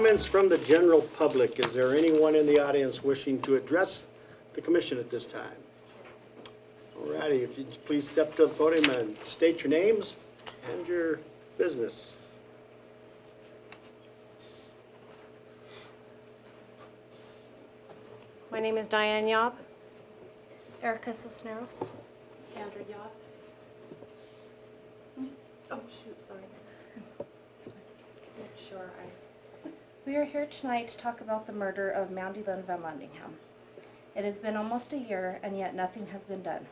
comments from the general public. Is there anyone in the audience wishing to address the commission at this time? All righty, if you'd please step to the podium and state your names and your business. My name is Diane Yob. Erica Cisneros. Andrew Yob. Oh, shoot, sorry. Sure, We are here tonight to talk about the murder of Mandy Lynn Van Landingham. It has been almost a year, and yet nothing has been done.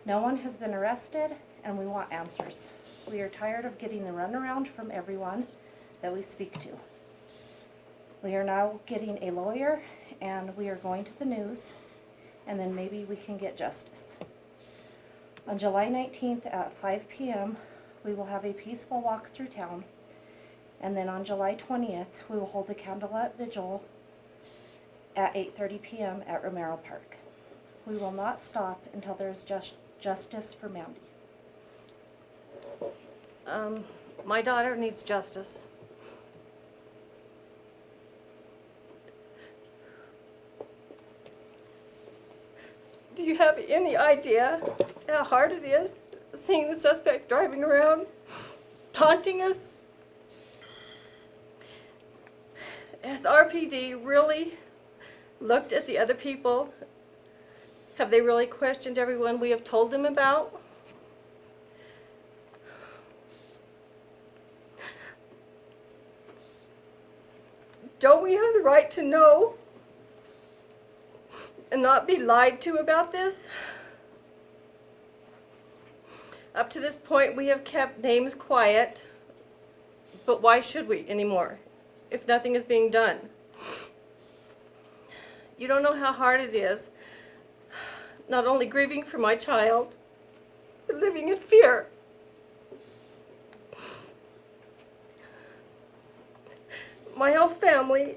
No one has been arrested, and we want answers. We are tired of getting the runaround from everyone that we speak to. We are now getting a lawyer, and we are going to the news, and then maybe we can get justice. On July 19th at 5 p.m., we will have a peaceful walk through town, and then on July 20th, we will hold a candlelight vigil at 8:30 p.m. at Romero Park. We will not stop until there is justice for Mandy. my daughter needs justice. Do you have any idea how hard it is seeing the suspect driving around, taunting us? Has RPD really looked at the other people? Have they really questioned everyone we have told them about? Don't we have the right to know and not be lied to about this? Up to this point, we have kept names quiet, but why should we anymore if nothing is being done? You don't know how hard it is, not only grieving for my child, but living in fear. My whole family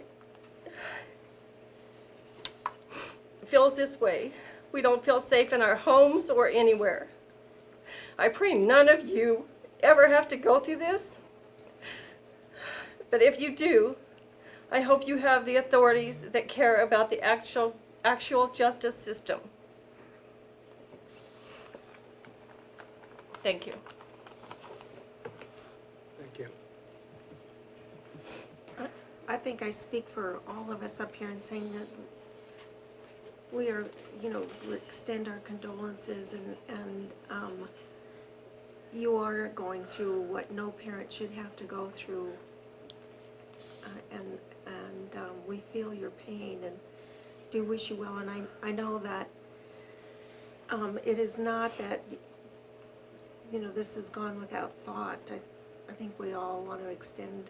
feels this way. We don't feel safe in our homes or anywhere. I pray none of you ever have to go through this. But if you do, I hope you have the authorities that care about the actual justice system. Thank you. Thank you. I think I speak for all of us up here in saying that we are, we extend our condolences and you are going through what no parent should have to go through, and we feel your pain and do wish you well. And I know that it is not that this has gone without thought. I think we all want to extend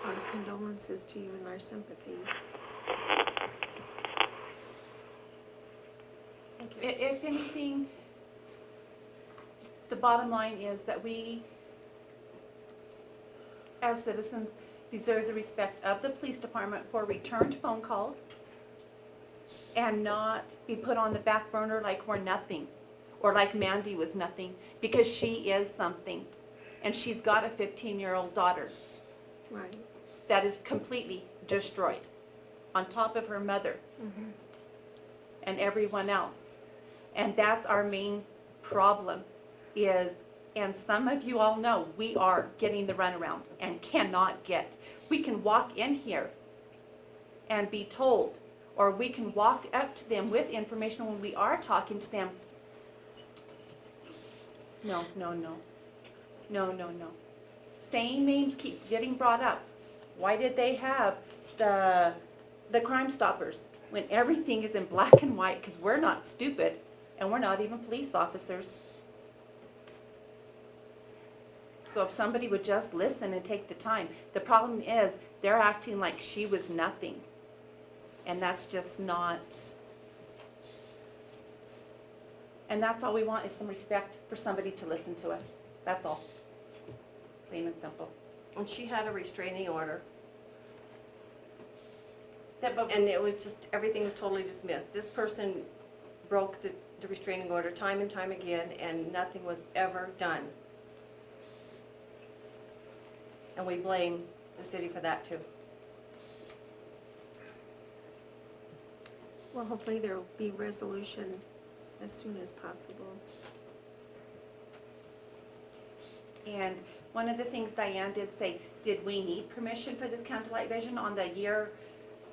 our condolences to you and our sympathy. Thank you. If anything, the bottom line is that we, as citizens, deserve the respect of the police department for returned phone calls and not be put on the back burner like we're nothing or like Mandy was nothing, because she is something, and she's got a 15-year-old daughter. Right. That is completely destroyed, on top of her mother and everyone else. And that's our main problem is, and some of you all know, we are getting the runaround and cannot get. We can walk in here and be told, or we can walk up to them with information when we are talking to them. No, no, no. No, no, no. Same names keep getting brought up. Why did they have the Crime Stoppers when everything is in black and white? Because we're not stupid, and we're not even police officers. So if somebody would just listen and take the time. The problem is they're acting like she was nothing, and that's just not. And that's all we want, is some respect for somebody to listen to us. That's all. Plain and simple. And she had a restraining order, Yeah, but and it was just, everything was totally dismissed. This person broke the restraining order time and time again, and nothing was ever done. And we blame the city for that too. Well, hopefully there will be resolution as soon as possible. And one of the things Diane did say, did we need permission for this candlelight vision on the year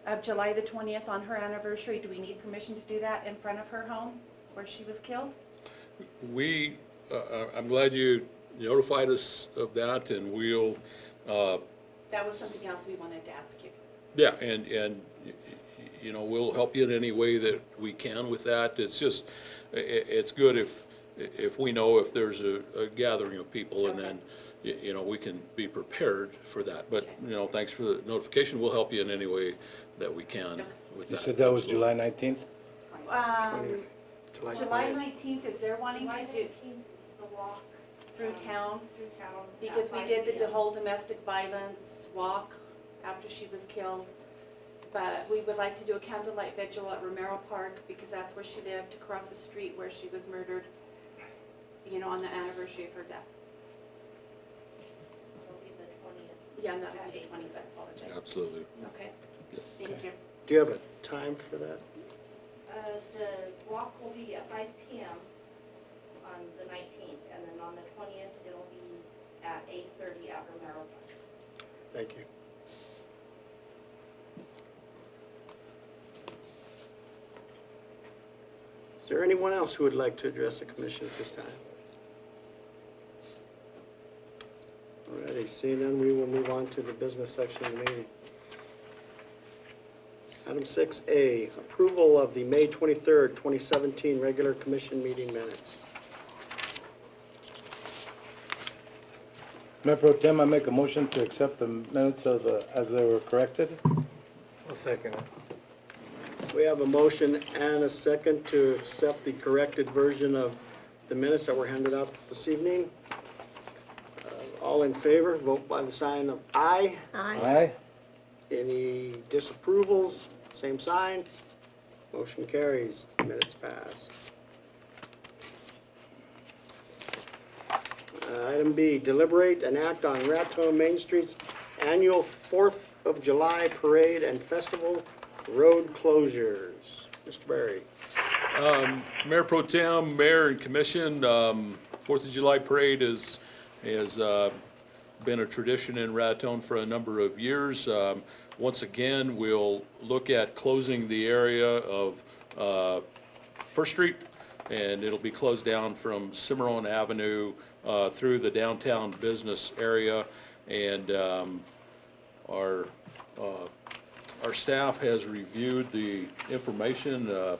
of July the 20th on her anniversary? Do we need permission to do that in front of her home where she was killed? We, I'm glad you notified us of that, and we'll, That was something else we wanted to ask you. yeah, and you know, we'll help you in any way that we can with that. It's just, it's good if we know if there's a gathering of people, and then, you know, we can be prepared for that. But, you know, thanks for the notification. We'll help you in any way that we can with You that. said that was July 19th? July 19th, is they're wanting July to do 19th is the walk through town? through town. Because at we 5 did the p.m. whole domestic violence walk after she was killed. But we would like to do a candlelight vigil at Romero Park because that's where she lived, across the street where she was murdered, you know, on the anniversary of her death. It'll be the 20th. Yeah, and that'll be the 20th, I apologize. Absolutely. Okay, thank you. Do you have a time for that? The walk will be at 5 p.m. on the 19th, and then on the 20th, it'll be at 8:30 at Romero Park. Thank you. Is there anyone else who would like to address the commission at this time? Alrighty, seeing none, we will move on to the business section of the meeting. Item 6A, approval of the May 23rd, 2017 regular commission meeting minutes. Mayor Pro Tem, I make a motion to accept the minutes of as they were corrected. I'll second it. We have a motion and a second to accept the corrected version of the minutes that were handed out this evening. All in favor, vote by the sign of aye. Aye. Any disapprovals, same sign. Motion carries, minutes pass. Item B, deliberate and act on Raton Main Street's annual 4th of July Parade and Festival road closures. Mr. Berry. Mayor Pro Tem, Mayor and Commission, 4th of July Parade has been a tradition in Raton for a number of years. Once again, we'll look at closing the area of First Street, and it'll be closed down from Cimarron Avenue through the downtown business area. And our staff has reviewed the information.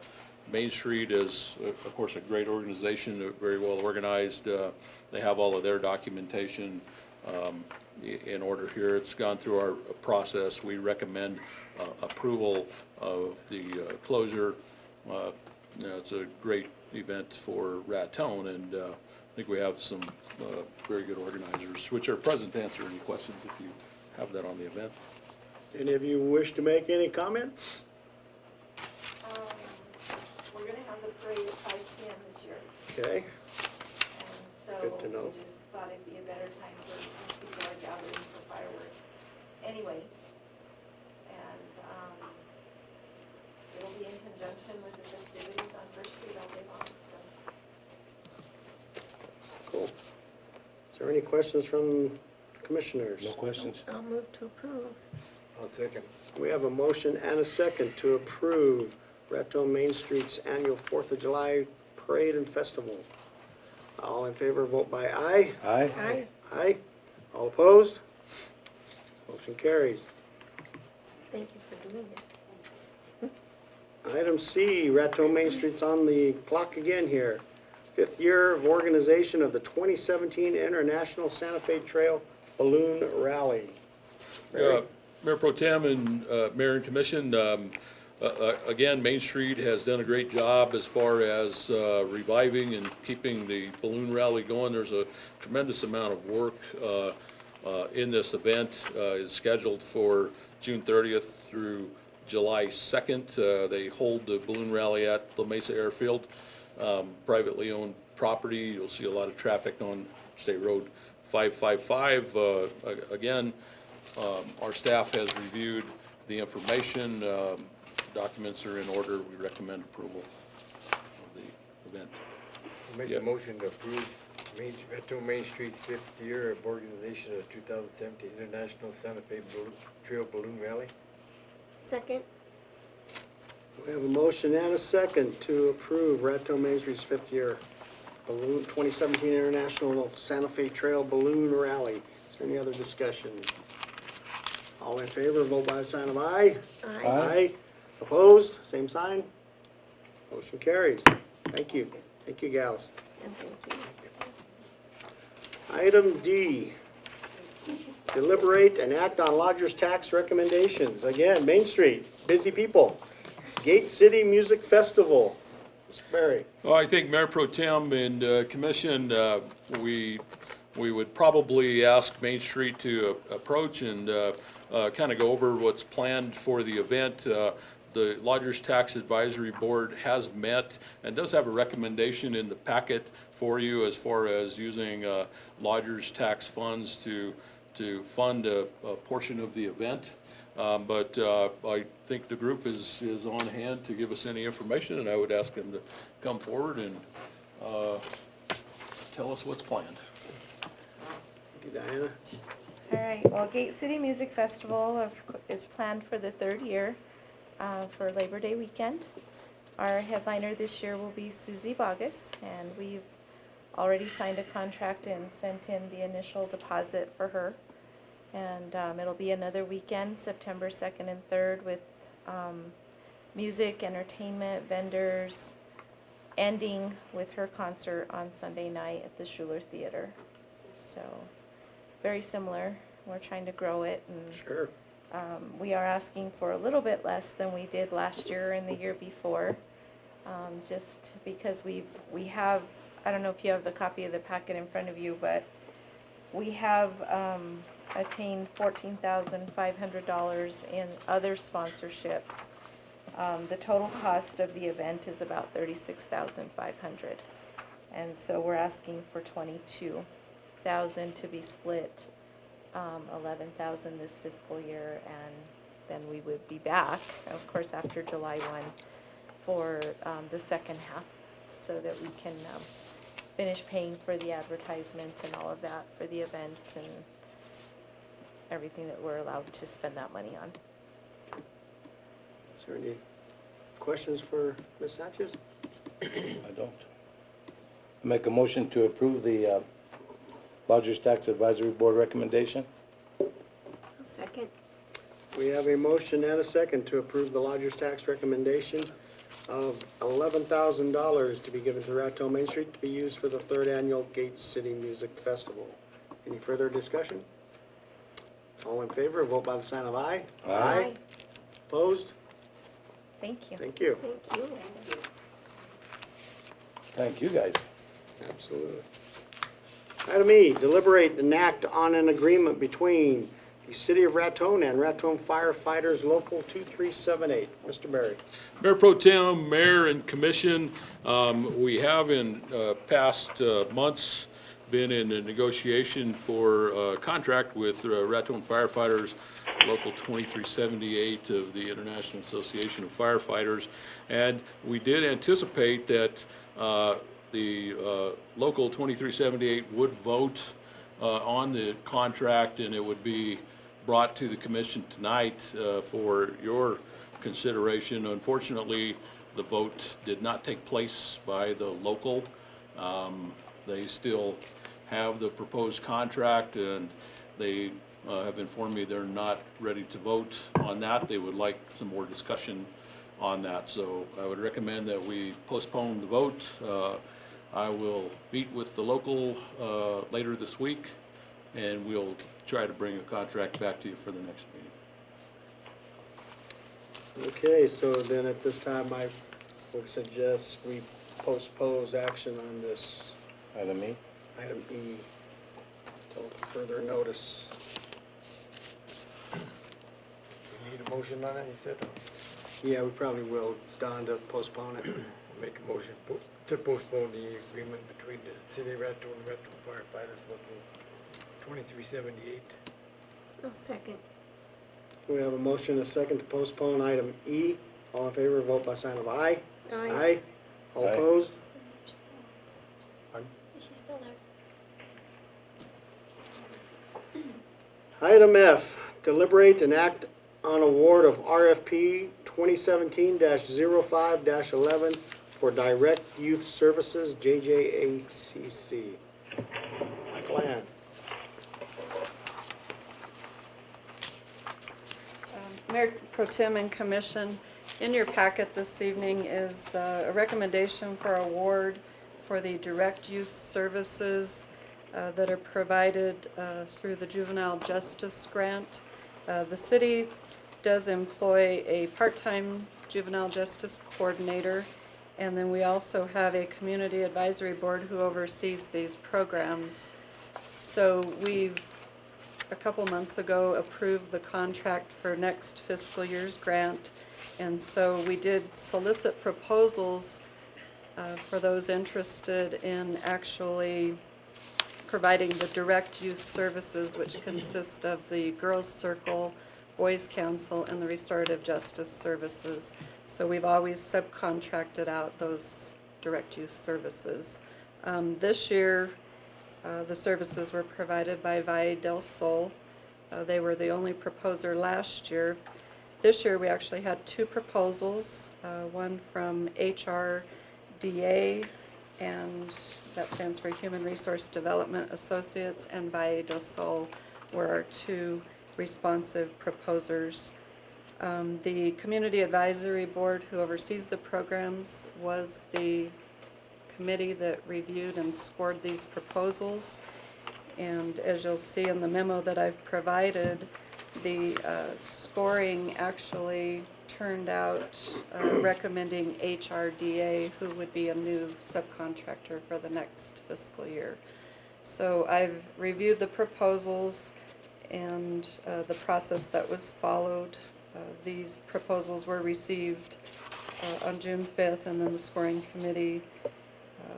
Main Street is, of course, a great organization, very well organized. They have all of their documentation in order here. It's gone through our process. We recommend approval of the closure. You know, it's a great event for Raton, and I think we have some very good organizers, which are present to answer any questions if you have that on the event. Any of you wish to make any comments? We're gonna have the parade at 5 p.m. this year, Okay, and so Good to know. we just thought it'd be a better time for people are gathering for fireworks anyway. And, it'll be in conjunction with the festivities on First Street all day long, so. cool. Is there any questions from commissioners? No questions. I'll move to approve. I'll second. We have a motion and a second to approve Raton Main Street's annual 4th of July Parade and Festival. All in favor, vote by aye. Aye. Aye. Aye. All opposed? Motion carries. Thank you for doing it. Item C, Raton Main Street's on the clock again here. 5th year of organization of the 2017 International Santa Fe Trail Balloon Rally. Barry? Mayor Pro Tem and Mayor and Commission, again, Main Street has done a great job as far as reviving and keeping the balloon rally going. There's a tremendous amount of work in this event. Is scheduled for June 30th through July 2nd. They hold the balloon rally at La Mesa Airfield, privately owned property. You'll see a lot of traffic on State Road 555. Again, our staff has reviewed the information. Documents are in order. We recommend approval of the event. Make Yeah. a motion to approve Raton Main Street 5th year of organization of 2017 International Santa Fe Trail Balloon Rally. Second? We have a motion and a second to approve Raton Main Street's 5th year balloon 2017 International Santa Fe Trail Balloon Rally. Is there any other discussion? All in favor, vote by the sign of aye. Aye. Aye. Opposed, same sign. Motion carries. Thank you. Thank you, gals. And thank you. Item D, deliberate and act on lodger's tax recommendations. Again, Main Street, busy people. Gate City Music Festival. Mr. Barry. Well, I think Mayor Pro Tem and Commission, we would probably ask Main Street to approach and kind of go over what's planned for the event. The Lodgers Tax Advisory Board has met and does have a recommendation in the packet for you as far as using lodgers tax funds to fund a portion of the event. But I think the group is on hand to give us any information, and I would ask them to come forward and tell us what's planned. Thank you, Diana. All right, well, Gate City Music Festival is planned for the 3rd year for Labor Day weekend. Our headliner this year will be Susie Bogus, and we've already signed a contract and sent in the initial deposit for her. And it'll be another weekend, September 2nd and 3rd, with music, entertainment, vendors, ending with her concert on Sunday night at the Schuler Theater. So, very similar. We're trying to grow it, and Sure. we are asking for a little bit less than we did last year and the year before, just because we have, I don't know if you have the copy of the packet in front of you, but we have attained $14,500 in other sponsorships. The total cost of the event is about $36,500, and so we're asking for $22,000 to be split. $11,000 this fiscal year, and then we would be back, of course, after July 1 for the second half, so that we can finish paying for the advertisement and all of that for the event and everything that we're allowed to spend that money on. Is there any questions for Ms. Sanchez? I don't. Make a motion to approve the Lodgers Tax Advisory Board recommendation. Second? We have a motion and a second to approve the lodger's tax recommendation of $11,000 to be given to Raton Main Street to be used for the 3rd annual Gate City Music Festival. Any further discussion? All in favor, vote by the sign of aye. Aye. Opposed? Thank you. Thank you. Thank you. Thank you, guys. Absolutely. Item E, deliberate and act on an agreement between the City of Raton and Raton Firefighters Local 2378. Mr. Barry. Mayor Pro Tem, Mayor and Commission, we have in past months been in a negotiation for a contract with Raton Firefighters, Local 2378 of the International Association of Firefighters. And we did anticipate that the Local 2378 would vote on the contract, and it would be brought to the commission tonight for your consideration. Unfortunately, the vote did not take place by the local. They still have the proposed contract, and they have informed me they're not ready to vote on that. They would like some more discussion on that. So I would recommend that we postpone the vote. I will meet with the local later this week, and we'll try to bring a contract back to you for the next meeting. Okay, so then at this time, I would suggest we postpone action on this Item E. item E till further notice. You need a motion on it, you said? Yeah, we probably will, Don, to postpone it. Make a motion to postpone the agreement between the City of Raton and Raton Firefighters Local 2378. I'll second. We have a motion and a second to postpone item E. All in favor, vote by sign of aye. Aye. All Aye. opposed? Is she still there? Item F, deliberate and act on award of RFP 2017-05-11 for Direct Youth Services, JJACC. Michael Ann. Mayor Pro Tem and Commission, in your packet this evening is a recommendation for award for the direct youth services that are provided through the Juvenile Justice Grant. The city does employ a part-time juvenile justice coordinator, and then we also have a community advisory board who oversees these programs. So we've a couple months ago approved the contract for next fiscal year's grant, and so we did solicit proposals for those interested in actually providing the direct youth services, which consist of the Girls Circle, Boys Council, and the Restorative Justice Services. So we've always subcontracted out those direct youth services. This year, the services were provided by Valle del Sol. They were the only proposer last year. This year we actually had two proposals, one from HRDA, and that stands for Human Resource Development Associates, and Valle del Sol were our two responsive proposers. The Community Advisory Board, who oversees the programs, was the committee that reviewed and scored these proposals. And as you'll see in the memo that I've provided, the scoring actually turned out recommending HRDA, who would be a new subcontractor for the next fiscal year. So I've reviewed the proposals and the process that was followed. These proposals were received on June 5th, and then the scoring committee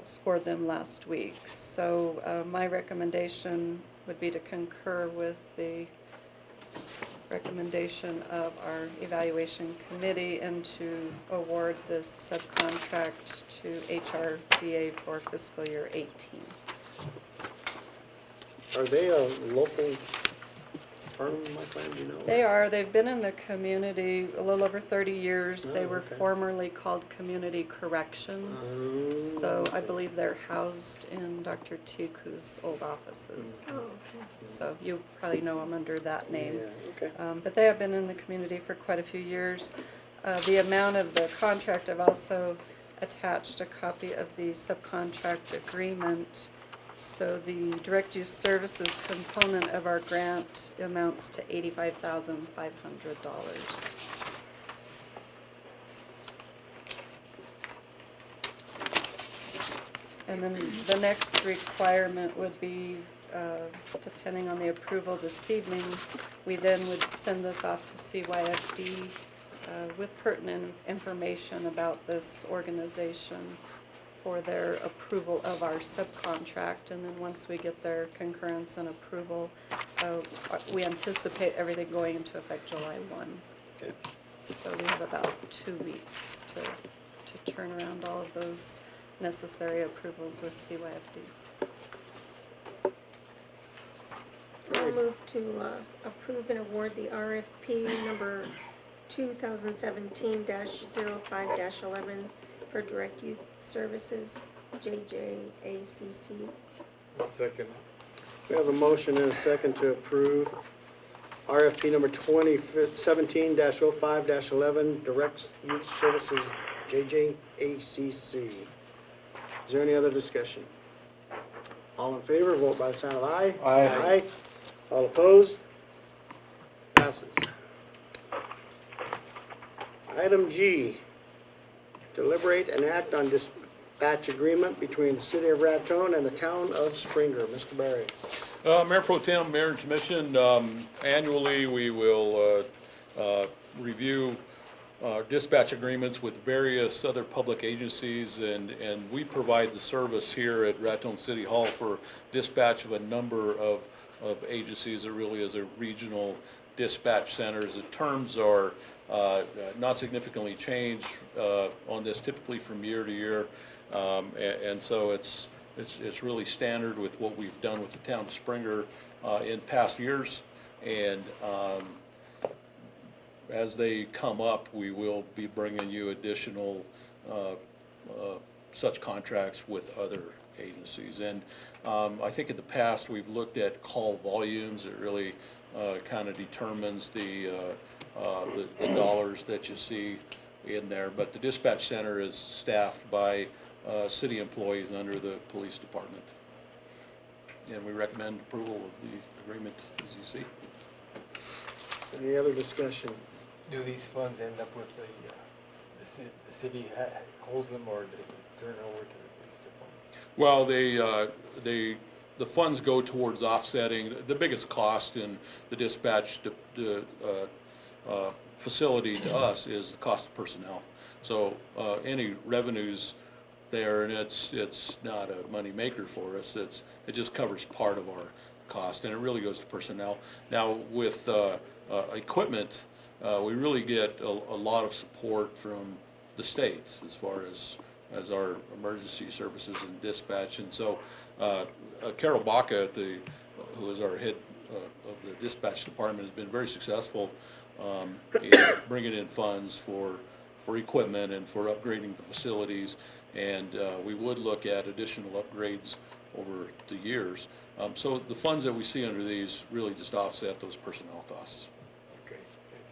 scored them last week. So my recommendation would be to concur with the recommendation of our evaluation committee and to award this subcontract to HRDA for fiscal year 18. Are they a local firm, Michael Ann, do you know? They are. They've been in the community a little over 30 years. They Oh, were okay. formerly called Community Corrections. So I believe they're housed in Dr. Tiku's old offices. Oh, okay. So you probably know them under that name. Yeah, okay. But they have been in the community for quite a few years. The amount of the contract, I've also attached a copy of the subcontract agreement. So the direct use services component of our grant amounts to $85,500. And then the next requirement would be, depending on the approval this evening, we then would send this off to CYFD with pertinent information about this organization for their approval of our subcontract. And then once we get their concurrence and approval, we anticipate everything going into effect July 1. Okay. So we have about 2 weeks to turn around all of those necessary approvals with CYFD. I'll move to approve and award the RFP number 2017-05-11 for Direct Youth Services, JJACC. Second. We have a motion and a second to approve RFP number 2017-05-11, Direct Youth Services, JJACC. Is there any other discussion? All in favor, vote by the sign of aye. Aye. All opposed? Passes. Item G, deliberate and act on dispatch agreement between the City of Raton and the Town of Springer. Mr. Barry. Mayor Pro Tem, Mayor and Commission, annually we will review dispatch agreements with various other public agencies, and we provide the service here at Raton City Hall for dispatch of a number of agencies. It really is a regional dispatch centers. The terms are not significantly changed on this, typically from year to year, and so it's really standard with what we've done with the town of Springer in past years, and as they come up, we will be bringing you additional such contracts with other agencies. And I think in the past, we've looked at call volumes. It really kind of determines the dollars that you see in there. But the dispatch center is staffed by city employees under the police department. And we recommend approval of the agreement as you see. Any other discussion? Do these funds end up with the city holds them, or do they turn over to the police department? Well, the funds go towards offsetting. The biggest cost in the dispatch facility to us is the cost of personnel. So any revenues there, and it's not a money maker for us. It just covers part of our cost, and it really goes to personnel. Now with equipment, we really get a lot of support from the state as far as our emergency services and dispatch. And so Carol Baca, who is our head of the dispatch department, has been very successful in bringing in funds for equipment and for upgrading the facilities. And we would look at additional upgrades over the years. So the funds that we see under these really just offset those personnel costs. Okay, thank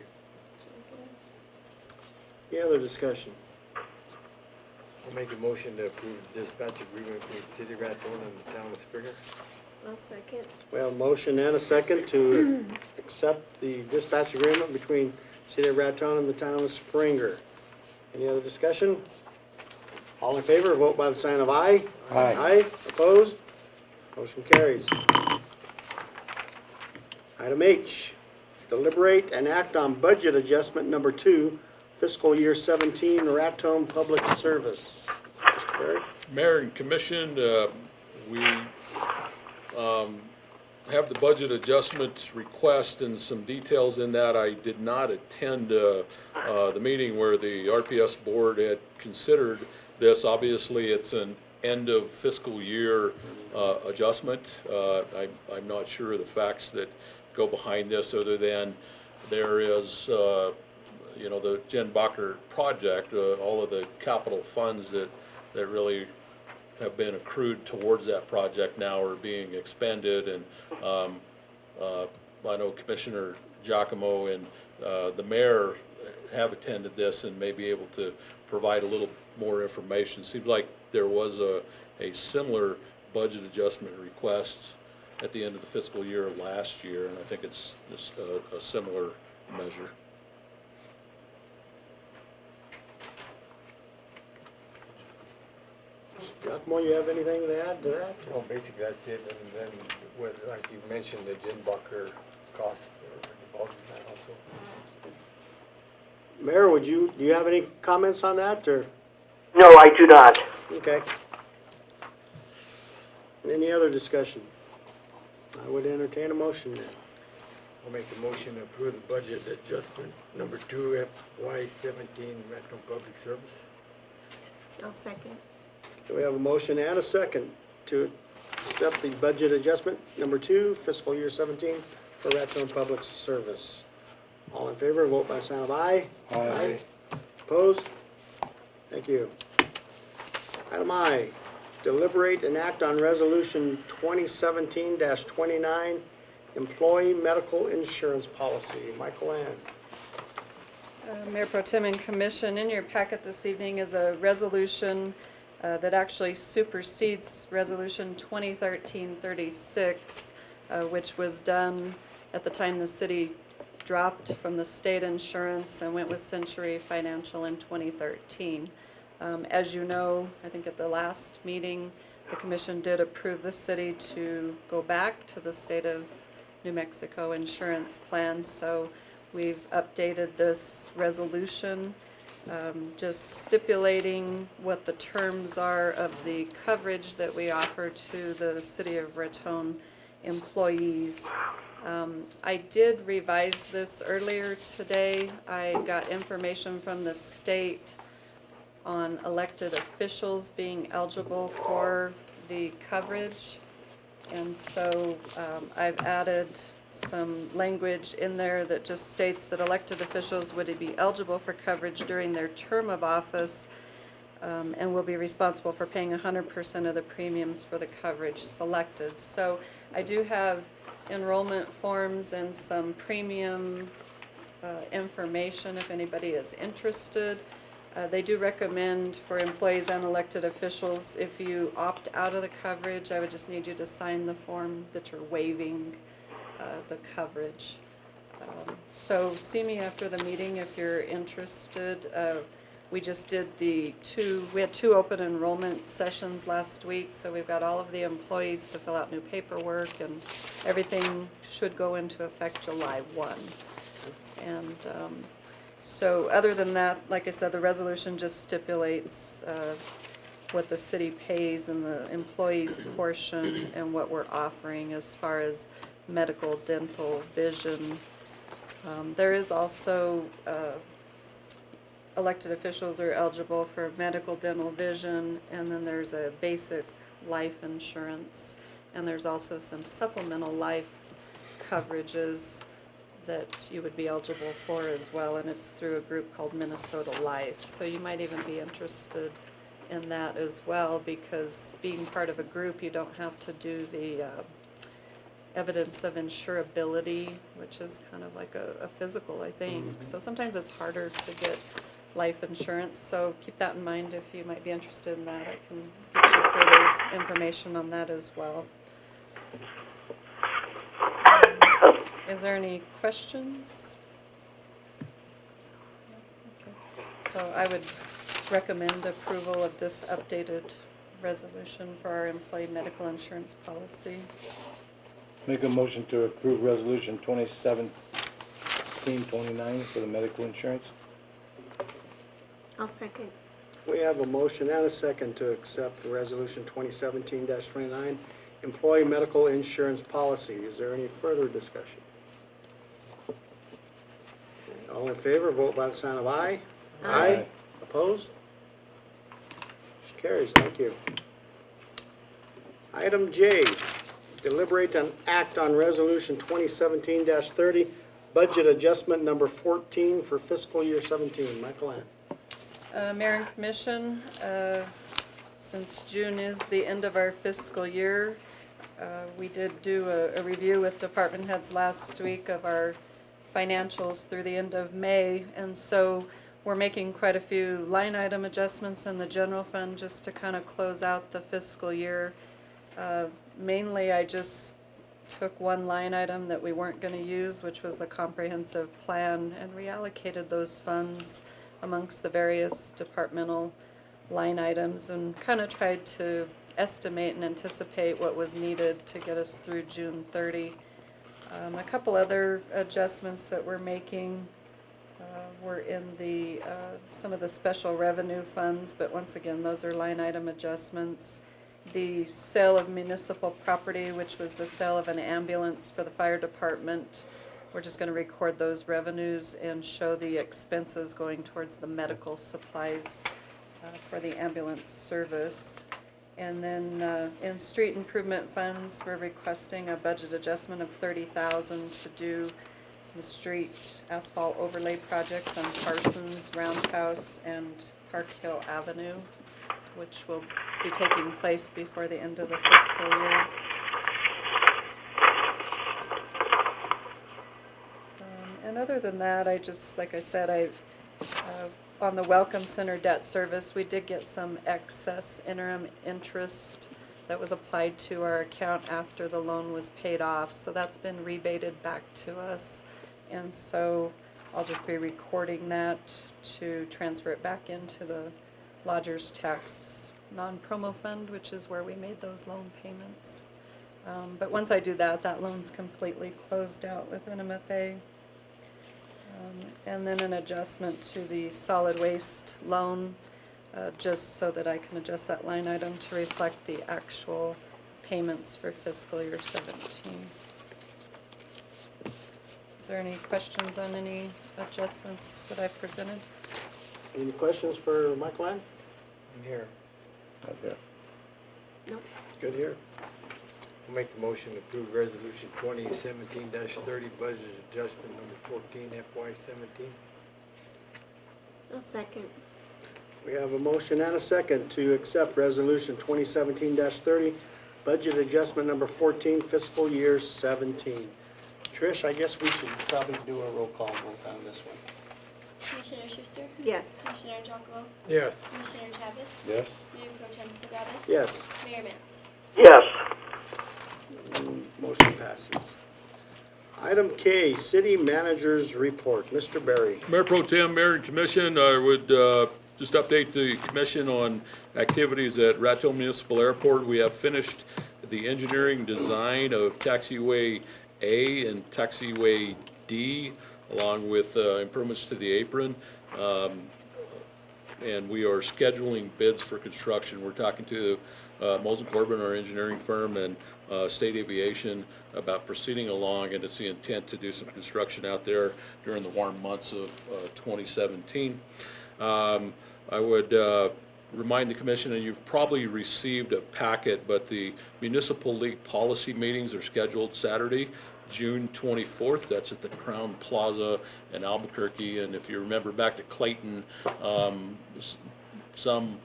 you. Any other discussion? I'll make a motion to approve the dispatch agreement between the City of Raton and the town of Springer. I'll second. We have a motion and a second to accept the dispatch agreement between City of Raton and the town of Springer. Any other discussion? All in favor, vote by the sign of aye. Aye. Aye, opposed? Motion carries. Item H, deliberate and act on budget adjustment number 2, fiscal year 17, Raton Public Service. Mr. Berry? Mayor and Commission, we have the budget adjustment request and some details in that. I did not attend the meeting where the RPS board had considered this. Obviously, it's an end of fiscal year adjustment. I'm not sure of the facts that go behind this, other than there is, the Jen Bacher project, all of the capital funds that really have been accrued towards that project now are being expended. And I know Commissioner Giacomo and the mayor have attended this and may be able to provide a little more information. Seems like there was a similar budget adjustment request at the end of the fiscal year of last year, and I think it's just a similar measure. Giacomo, you have anything to add to that? Well, basically that's it, and then, like you mentioned, the Jen Bacher costs are involved in that also. Mayor, do you have any comments on that, or? No, I do not. Okay. Any other discussion? I would entertain a motion then. I'll make a motion to approve the budget adjustment number 2, FY17, Raton Public Service. I'll second. We have a motion and a second to accept the budget adjustment number 2, fiscal year 17 for Raton Public Service. All in favor, vote by sign of aye. Aye. Opposed? Thank you. Item I, deliberate and act on resolution 2017-29, employee medical insurance policy. Michael Ann. Mayor Pro Tem and Commission, in your packet this evening is a resolution that actually supersedes Resolution 2013-36, which was done at the time the city dropped from the state insurance and went with Century Financial in 2013. As you know, I think at the last meeting, the commission did approve the city to go back to the state of New Mexico insurance plan. So we've updated this resolution, just stipulating what the terms are of the coverage that we offer to the city of Raton employees. I did revise this earlier today. I got information from the state on elected officials being eligible for the coverage. And so I've added some language in there that just states that elected officials would be eligible for coverage during their term of office and will be responsible for paying 100% of the premiums for the coverage selected. So I do have enrollment forms and some premium information if anybody is interested. They do recommend for employees and elected officials, if you opt out of the coverage, I would just need you to sign the form that you're waiving the coverage. So see me after the meeting if you're interested. We just did we had 2 open enrollment sessions last week, so we've got all of the employees to fill out new paperwork, and everything should go into effect July 1. And so other than that, like I said, the resolution just stipulates what the city pays and the employees' portion and what we're offering as far as medical, dental, vision. There is also elected officials are eligible for medical, dental, vision, and then there's a basic life insurance, and there's also some supplemental life coverages that you would be eligible for as well, and it's through a group called Minnesota Life. So you might even be interested in that as well, because being part of a group, you don't have to do the evidence of insurability, which is kind of like a physical, I think. So sometimes it's harder to get life insurance, so keep that in mind if you might be interested in that. I can get you further information on that as well. Is there any questions? Okay. So I would recommend approval of this updated resolution for our employee medical insurance policy. Make a motion to approve resolution 2017-29 for the medical insurance. I'll second. We have a motion and a second to accept the resolution 2017-29, employee medical insurance policy. Is there any further discussion? All in favor, vote by the sign of aye. Aye. Opposed? Motion carries. Thank you. Item J, deliberate and act on resolution 2017-30, budget adjustment number 14 for fiscal year 17. Michael Ann. Mayor and Commission, since June is the end of our fiscal year, we did do a review with department heads last week of our financials through the end of May, and so we're making quite a few line item adjustments in the general fund just to kind of close out the fiscal year. Mainly I just took one line item that we weren't going to use, which was the comprehensive plan, and reallocated those funds amongst the various departmental line items and kind of tried to estimate and anticipate what was needed to get us through June 30. A couple other adjustments that we're making were in the some of the special revenue funds, but once again, those are line item adjustments. The sale of municipal property, which was the sale of an ambulance for the fire department, we're just going to record those revenues and show the expenses going towards the medical supplies for the ambulance service. And then in street improvement funds, we're requesting a budget adjustment of $30,000 to do some street asphalt overlay projects on Parsons, Roundhouse, and Park Hill Avenue, which will be taking place before the end of the fiscal year. And other than that, I just, like I said, on the Welcome Center debt service, we did get some excess interim interest that was applied to our account after the loan was paid off. So that's been rebated back to us. And so I'll just be recording that to transfer it back into the lodger's tax non-promo fund, which is where we made those loan payments. But once I do that, that loan's completely closed out with NMFA. And then an adjustment to the solid waste loan, just so that I can adjust that line item to reflect the actual payments for fiscal year 17. Is there any questions on any adjustments that I've presented? Any questions for Michael Ann? Here, Okay. Good here. I'll make the motion to approve resolution 2017-30, budget adjustment number 14, FY 17. I'll second. We have a motion and a second to accept Resolution 2017-30, budget adjustment number 14, fiscal year 17. Trish, I guess we should probably do a roll call vote on this one. Commissioner Schuster? Yes. Commissioner Giacomo? Yes. Commissioner Chavez? Yes? Mayor Pro Tem Sagata? Yes, Mayor Mance? Yes. motion passes. Item K, City Manager's Report. Mr. Berry. Mayor Pro Tem, Mayor and Commission, I would just update the commission on activities at Raton Municipal Airport. We have finished the engineering design of taxiway A and taxiway D, along with improvements to the apron. And we are scheduling bids for construction. We're talking to Molson Corbin, our engineering firm, and State Aviation about proceeding along, and it's the intent to do some construction out there during the warm months of 2017. I would remind the commission, and you've probably received a packet, but the Municipal League policy meetings are scheduled Saturday, June 24th. That's at the Crown Plaza in Albuquerque. And if you remember back to Clayton, some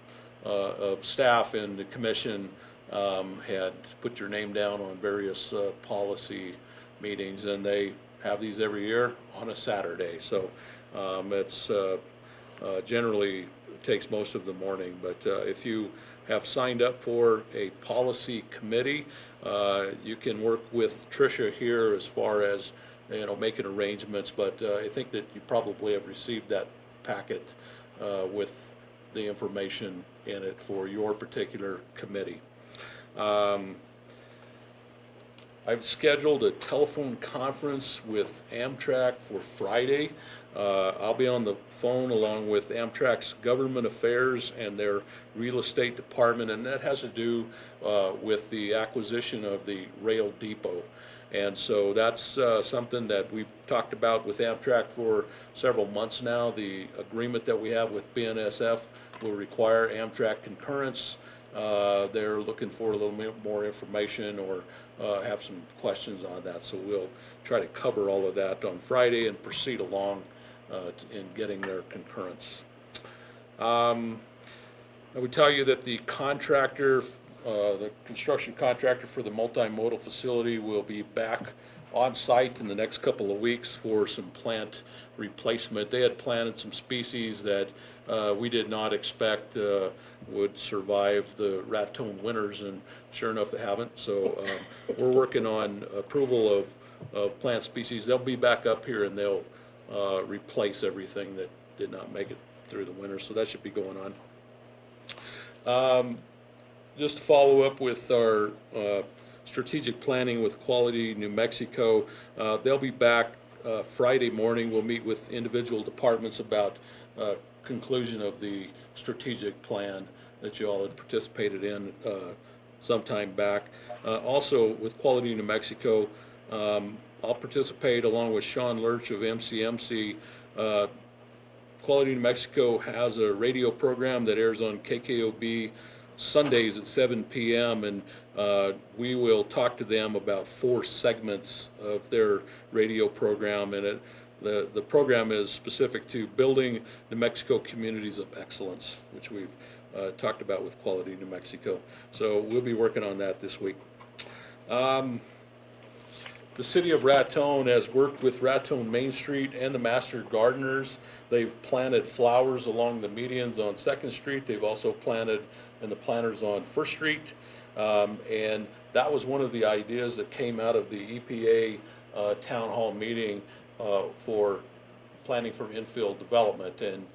of staff in the commission had put your name down on various policy meetings, and they have these every year on a Saturday. So it's generally takes most of the morning, but if you have signed up for a policy committee, you can work with Tricia here as far as, you know, making arrangements, but I think that you probably have received that packet with the information in it for your particular committee. I've scheduled a telephone conference with Amtrak for Friday. I'll be on the phone along with Amtrak's government affairs and their real estate department, and that has to do with the acquisition of the rail depot. And so that's something that we've talked about with Amtrak for several months now. The agreement that we have with BNSF will require Amtrak concurrence. They're looking for a little bit more information or have some questions on that. So we'll try to cover all of that on Friday and proceed along in getting their concurrence. I would tell you that the contractor, the construction contractor for the multimodal facility will be back on site in the next couple of weeks for some plant replacement. They had planted some species that we did not expect would survive the Raton winters, and sure enough they haven't. So we're working on approval of plant species. They'll be back up here and they'll replace everything that did not make it through the winter, so that should be going on. Just to follow up with our strategic planning with Quality New Mexico, they'll be back Friday morning. We'll meet with individual departments about conclusion of the strategic plan that you all had participated in sometime back. Also with Quality New Mexico, I'll participate along with Sean Lurch of MCMC. Quality New Mexico has a radio program that airs on KKOB Sundays at 7 p.m. and we will talk to them about 4 segments of their radio program, and the program is specific to building New Mexico communities of excellence, which we've talked about with Quality New Mexico. So we'll be working on that this week. The city of Raton has worked with Raton Main Street and the Master Gardeners. They've planted flowers along the medians on 2nd Street. They've also planted in the planters on 1st Street. And that was one of the ideas that came out of the EPA town hall meeting for planning for infill development. And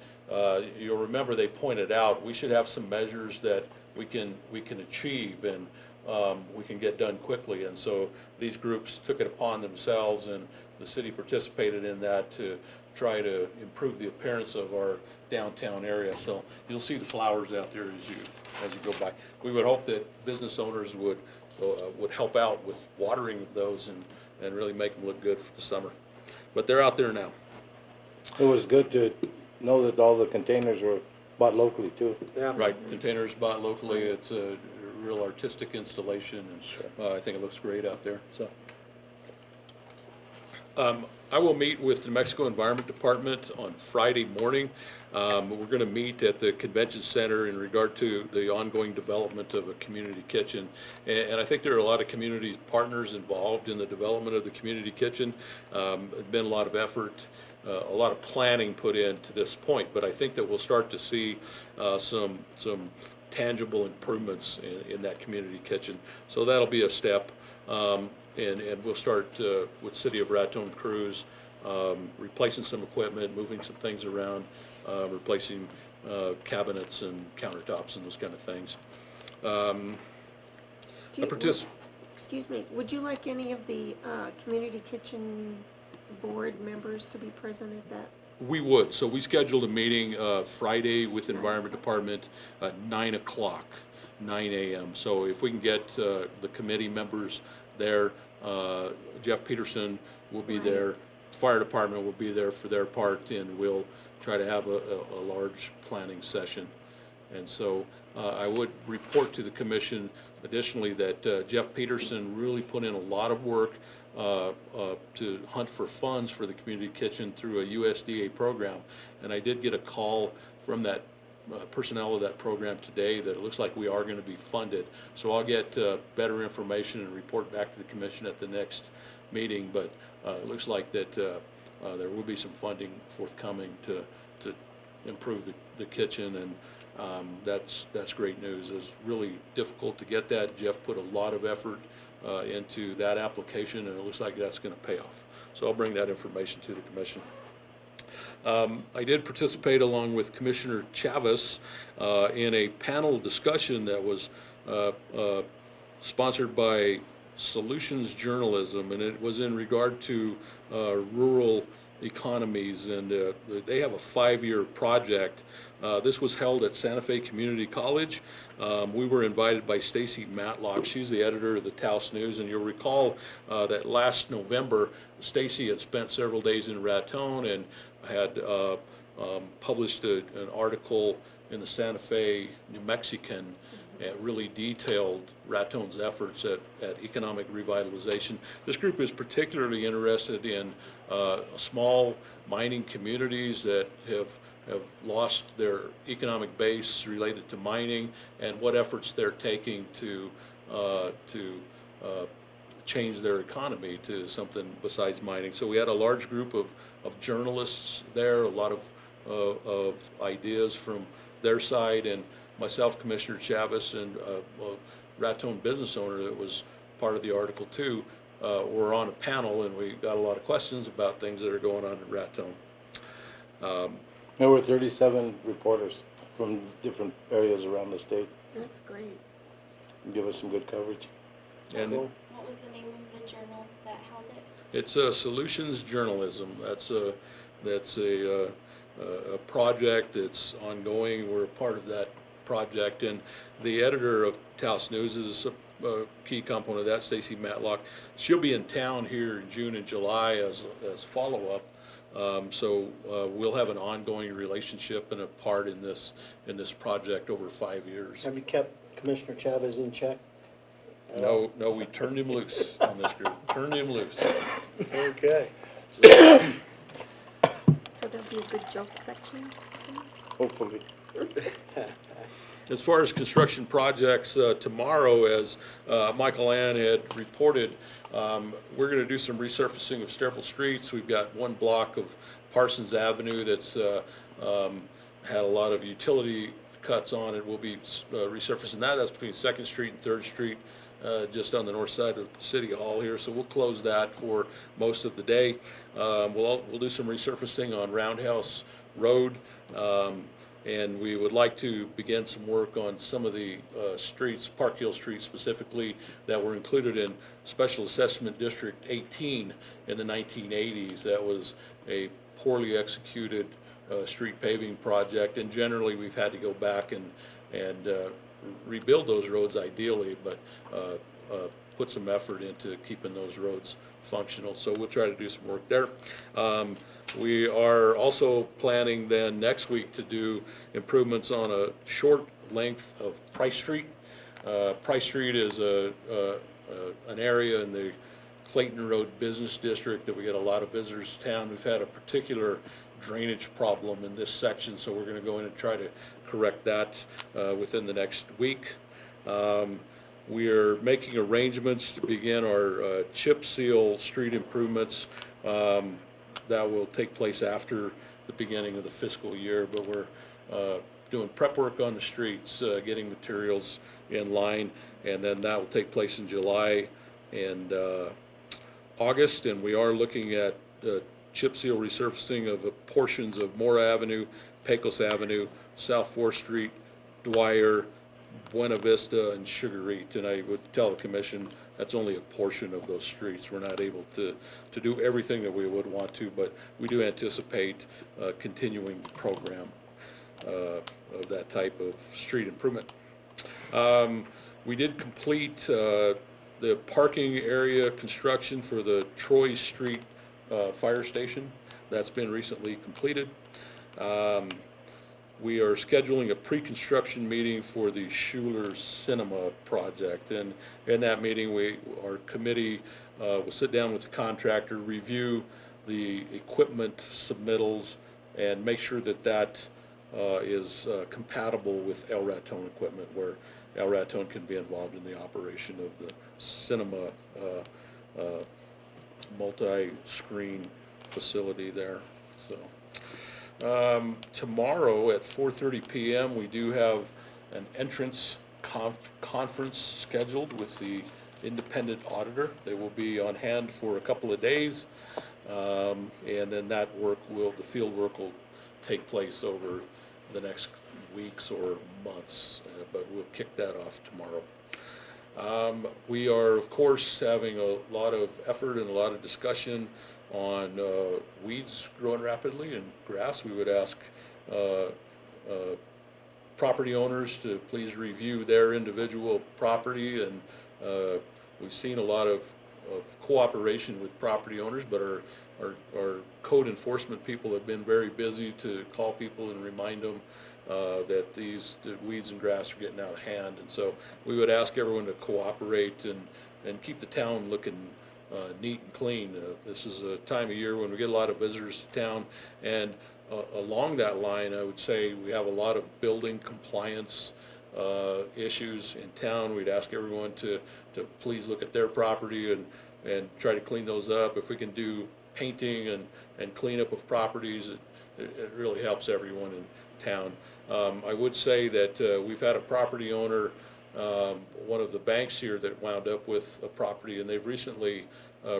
you'll remember they pointed out we should have some measures that we can achieve and we can get done quickly. And so these groups took it upon themselves, and the city participated in that to try to improve the appearance of our downtown area. So you'll see the flowers out there as you go by. We would hope that business owners would would help out with watering of those and really make them look good for the summer. But they're out there now. It was good to know that all the containers were bought locally too. Yeah. Right, containers bought locally, it's a real artistic installation, and I think it looks great out there, so. I will meet with the New Mexico Environment Department on Friday morning. We're gonna meet at the convention center in regard to the ongoing development of a community kitchen. And I think there are a lot of community partners involved in the development of the community kitchen. There's been a lot of effort, a lot of planning put in to this point, but I think that we'll start to see some tangible improvements in that community kitchen. So that'll be a step. And we'll start with City of Raton crews, replacing some equipment, moving some things around, replacing cabinets and countertops and those kind of things. Excuse me, would you like any of the community kitchen board members to be present at that? We would. So we scheduled a meeting Friday with the Environment Department at 9 o'clock, 9 a.m. So if we can get the committee members there, Jeff Peterson will be there, fire department will be there for their part, and we'll try to have a large planning session. And so I would report to the commission additionally that Jeff Peterson really put in a lot of work to hunt for funds for the community kitchen through a USDA program. And I did get a call from that personnel of that program today that it looks like we are going to be funded. So I'll get better information and report back to the commission at the next meeting, but it looks like that there will be some funding forthcoming to improve the kitchen, and that's great news. It's really difficult to get that. Jeff put a lot of effort into that application, and it looks like that's going to pay off. So I'll bring that information to the commission. I did participate along with Commissioner Chavez in a panel discussion that was sponsored by Solutions Journalism, and it was in regard to rural economies, and they have a 5-year project. This was held at Santa Fe Community College. We were invited by Stacy Matlock. She's the editor of the Taos News, and you'll recall that last November, Stacy had spent several days in Raton and had published an article in the Santa Fe New Mexican, really detailed Raton's efforts at economic revitalization. This group is particularly interested in small mining communities that have lost their economic base related to mining, and what efforts they're taking to change their economy to something besides mining. So we had a large group of journalists there, a lot of ideas from their side, and myself, Commissioner Chavez, and a Raton business owner that was part of the article too, were on a panel, and we got a lot of questions about things that are going on in Raton. There were 37 reporters from different areas around the state. That's great. Give us some good coverage. And What was the name of the journal that held it? it's Solutions Journalism. That's a project that's ongoing. We're a part of that project, and the editor of Taos News is a key component of that, Stacy Matlock. She'll be in town here in June and July as follow-up. So we'll have an ongoing relationship and a part in this project over 5 years. Have you kept Commissioner Chavez in check? No, we turned him loose on this group. Turned him loose. Okay. So there'll be a good joke section? Hopefully. As far as construction projects, tomorrow, as Michael Ann had reported, we're going to do some resurfacing of several streets. We've got one block of Parsons Avenue that's had a lot of utility cuts on it. We'll be resurfacing that. That's between 2nd Street and 3rd Street, just on the north side of City Hall here. So we'll close that for most of the day. We'll do some resurfacing on Roundhouse Road. And we would like to begin some work on some of the streets, Park Hill Street specifically, that were included in Special Assessment District 18 in the 1980s. That was a poorly executed street paving project, and generally we've had to go back and rebuild those roads ideally, but put some effort into keeping those roads functional. So we'll try to do some work there. We are also planning then next week to do improvements on a short length of Price Street. Price Street is an area in the Clayton Road Business District that we get a lot of visitors to town. We've had a particular drainage problem in this section, so we're going to go in and try to correct that within the next week. We are making arrangements to begin our chip seal street improvements. That will take place after the beginning of the fiscal year, but we're doing prep work on the streets, getting materials in line, and then that will take place in July and August, and we are looking at chip seal resurfacing of portions of Moore Avenue, Pecos Avenue, South 4th Street, Dwyer, Buena Vista, and Sugar Reed. And I would tell the commission that's only a portion of those streets. We're not able to do everything that we would want to, but we do anticipate continuing the program of that type of street improvement. We did complete the parking area construction for the Troy Street fire station. That's been recently completed. We are scheduling a pre-construction meeting for the Schuler Cinema project, and in that meeting our committee will sit down with the contractor, review the equipment submittals, and make sure that that is compatible with El Raton equipment, where El Raton can be involved in the operation of the cinema multi-screen facility there. So tomorrow at 4:30 p.m. we do have an entrance conference scheduled with the independent auditor. They will be on hand for a couple of days, and then that work the field work will take place over the next weeks or months, but we'll kick that off tomorrow. We are, of course, having a lot of effort and a lot of discussion on weeds growing rapidly and grass. We would ask property owners to please review their individual property, and we've seen a lot of cooperation with property owners, but our code enforcement people have been very busy to call people and remind them that the weeds and grass are getting out of hand. And so we would ask everyone to cooperate and keep the town looking neat and clean. This is a time of year when we get a lot of visitors to town, and along that line I would say we have a lot of building compliance issues in town. We'd ask everyone to please look at their property and try to clean those up. If we can do painting and cleanup of properties, it really helps everyone in town. I would say that we've had a property owner, one of the banks here, that wound up with a property, and they've recently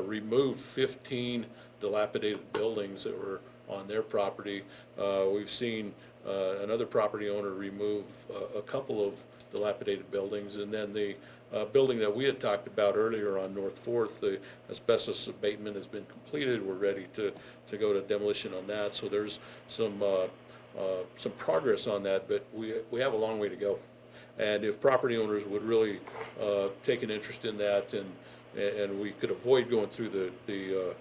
removed 15 dilapidated buildings that were on their property. We've seen another property owner remove a couple of dilapidated buildings, and then the building that we had talked about earlier on North 4th, the asbestos abatement has been completed. We're ready to go to demolition on that. So there's some progress on that, but we have a long way to go. And if property owners would really take an interest in that, and we could avoid going through the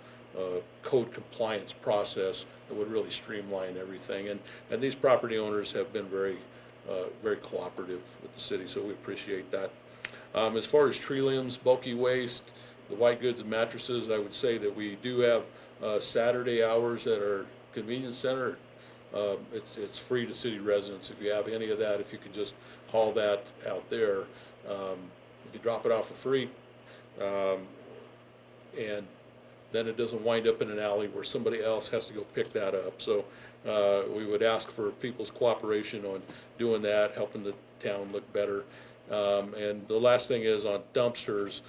code compliance process, it would really streamline everything. And these property owners have been very cooperative with the city, so we appreciate that. As far as tree limbs, bulky waste, the white goods and mattresses, I would say that we do have Saturday hours at our convenience center. It's free to city residents. If you have any of that, if you can just haul that out there, you can drop it off for free, and then it doesn't wind up in an alley where somebody else has to go pick that up. So we would ask for people's cooperation on doing that, helping the town look better. And the last thing is on dumpsters.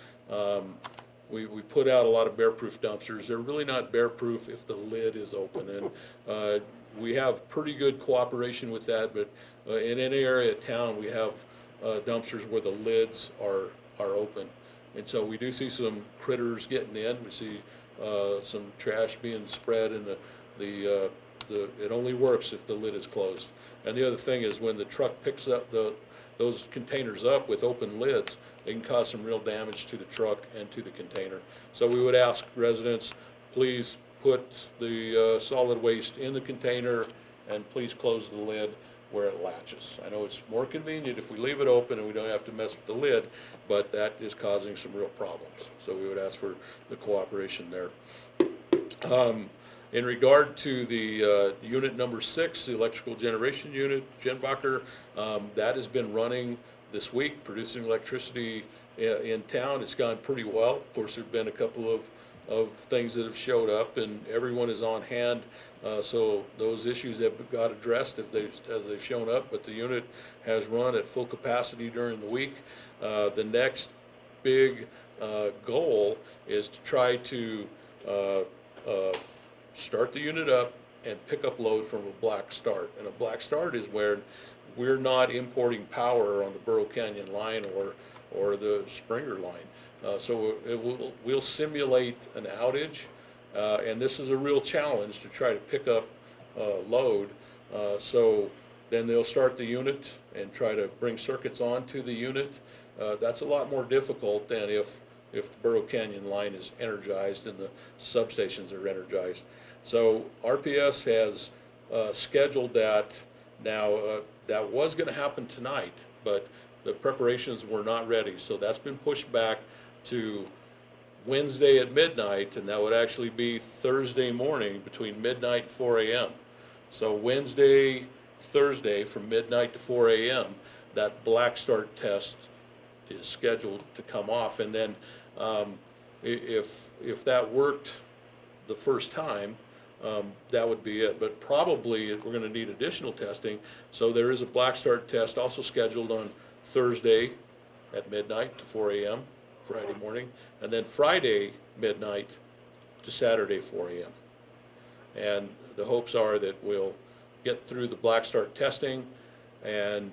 We put out a lot of bear-proof dumpsters. They're really not bear-proof if the lid is open, and we have pretty good cooperation with that, but in any area of town we have dumpsters where the lids are open, and so we do see some critters getting in. We see some trash being spread, and it only works if the lid is closed. And the other thing is when the truck picks up the those containers up with open lids, they can cause some real damage to the truck and to the container. So we would ask residents, please put the solid waste in the container and please close the lid where it latches. I know it's more convenient if we leave it open and we don't have to mess with the lid, but that is causing some real problems. So we would ask for the cooperation there. In regard to the unit number 6, the electrical generation unit, Genbacher, that has been running this week, producing electricity in town. It's gone pretty well. Of course, there have been a couple of things that have showed up, and everyone is on hand. So those issues have got addressed as they've shown up, but the unit has run at full capacity during the week. The next big goal is to try to start the unit up and pick up load from a black start. And a black start is where we're not importing power on the Burro Canyon line or the Springer line. So we'll simulate an outage, and this is a real challenge to try to pick up load. So then they'll start the unit and try to bring circuits onto the unit. That's a lot more difficult than if the Burro Canyon line is energized and the substations are energized. So RPS has scheduled that now. That was going to happen tonight, but the preparations were not ready. So that's been pushed back to Wednesday at midnight, and that would actually be Thursday morning between midnight and 4 a.m. So Wednesday, Thursday from midnight to 4 a.m., that black start test is scheduled to come off. And then if that worked the first time, that would be it. But probably we're going to need additional testing. So there is a black start test also scheduled on Thursday at midnight to 4 a.m. Friday morning, and then Friday midnight to Saturday 4 a.m. And the hopes are that we'll get through the black start testing, and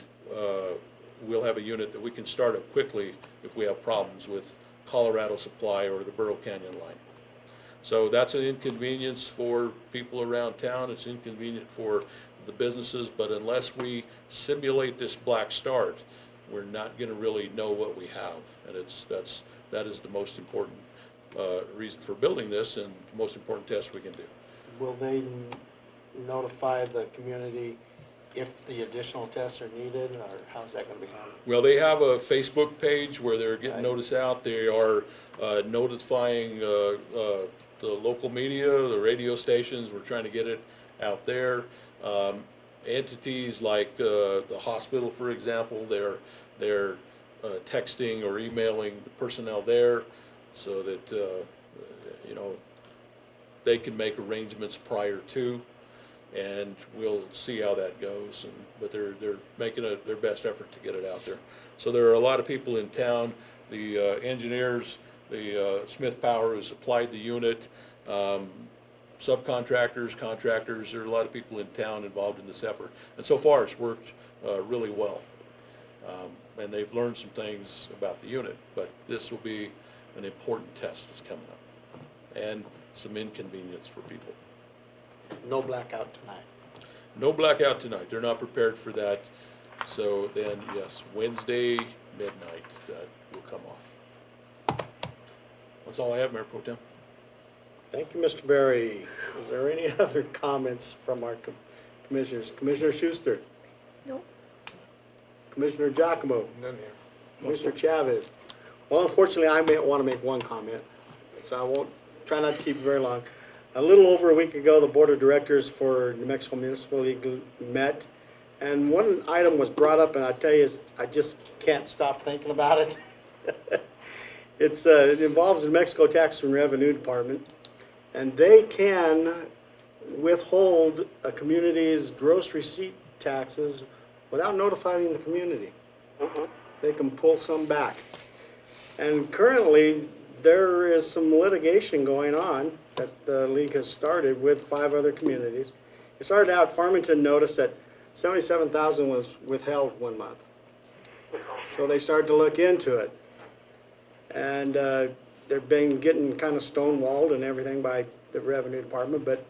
we'll have a unit that we can start up quickly if we have problems with Colorado Supply or the Burro Canyon line. So that's an inconvenience for people around town. It's inconvenient for the businesses, but unless we simulate this black start, we're not going to really know what we have. And that is the most important reason for building this, and the most important test we can do. Will they notify the community if the additional tests are needed, or how's that going to be handled? Well, they have a Facebook page where they're getting notice out. They are notifying the local media, the radio stations. We're trying to get it out there. Entities like the hospital, for example, they're texting or emailing the personnel there so that they can make arrangements prior to, and we'll see how that goes. But they're making their best effort to get it out there. So there are a lot of people in town. The engineers, the Smith Power who supplied the unit, subcontractors, contractors. There are a lot of people in town involved in this effort, and so far it's worked really well. And they've learned some things about the unit, but this will be an important test that's coming up, and some inconvenience for people. No blackout tonight. No blackout tonight. They're not prepared for that. So then, yes, Wednesday midnight that will come off. That's all I have, Mayor Pro Tem. Thank you, Mr. Berry. Is there any other comments from our commissioners? Commissioner Schuster? No. Commissioner Giacomo? None here. Commissioner Chavez? Well, unfortunately, I may want to make one comment, so I won't try not to keep it very long. A little over a week ago, the Board of Directors for New Mexico Municipal League met, and one item was brought up, and I tell you, I just can't stop thinking about it. It involves the New Mexico Tax and Revenue Department, and they can withhold a community's gross receipt taxes without notifying the community. They can pull some back. And currently, there is some litigation going on that the league has started with 5 other communities. It started out, Farmington noticed that $77,000 was withheld 1 month. So they started to look into it. And they've been getting kind of stonewalled and everything by the Revenue Department, but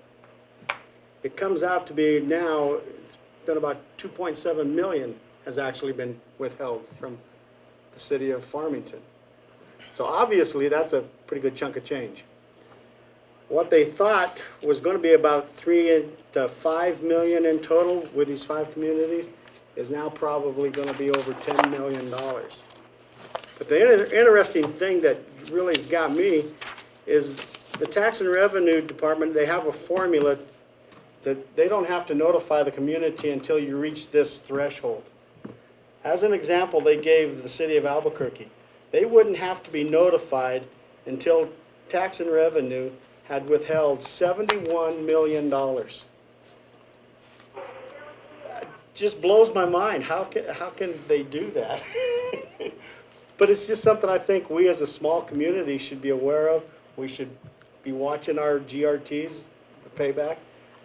it comes out to be now, it's been about $2.7 million has actually been withheld from the city of Farmington. So obviously, that's a pretty good chunk of change. What they thought was going to be about 3 to 5 million in total with these 5 communities is now probably going to be over $10 million. But the interesting thing that really has got me is the Tax and Revenue Department, they have a formula that they don't have to notify the community until you reach this threshold. As an example, they gave the city of Albuquerque. They wouldn't have to be notified until Tax and Revenue had withheld $71 million. Just blows my mind. How can they do that? But it's just something I think we as a small community should be aware of. We should be watching our GRTs, the payback,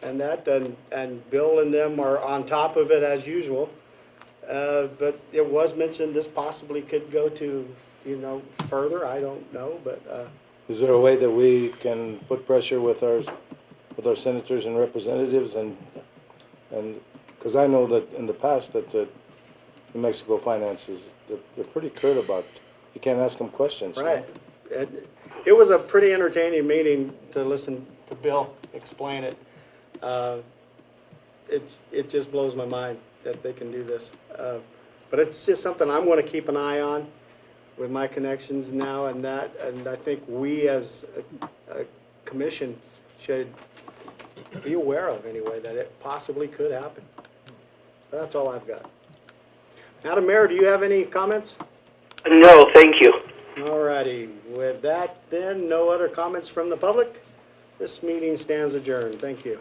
and that, and Bill and them are on top of it as usual. But it was mentioned this possibly could go to, further. I don't know, but. Is there a way that we can put pressure with our senators and representatives and because I know that in the past that the New Mexico finances, they're pretty curt about, you can't ask them questions. Right. It was a pretty entertaining meeting to listen to Bill explain it. It just blows my mind that they can do this. But it's just something I'm going to keep an eye on with my connections now and that, and I think we as a commission should be aware of anyway that it possibly could happen. That's all I've got. Madam Mayor, do you have any comments? No, thank you. All righty. With that then, no other comments from the public? This meeting stands adjourned. Thank you.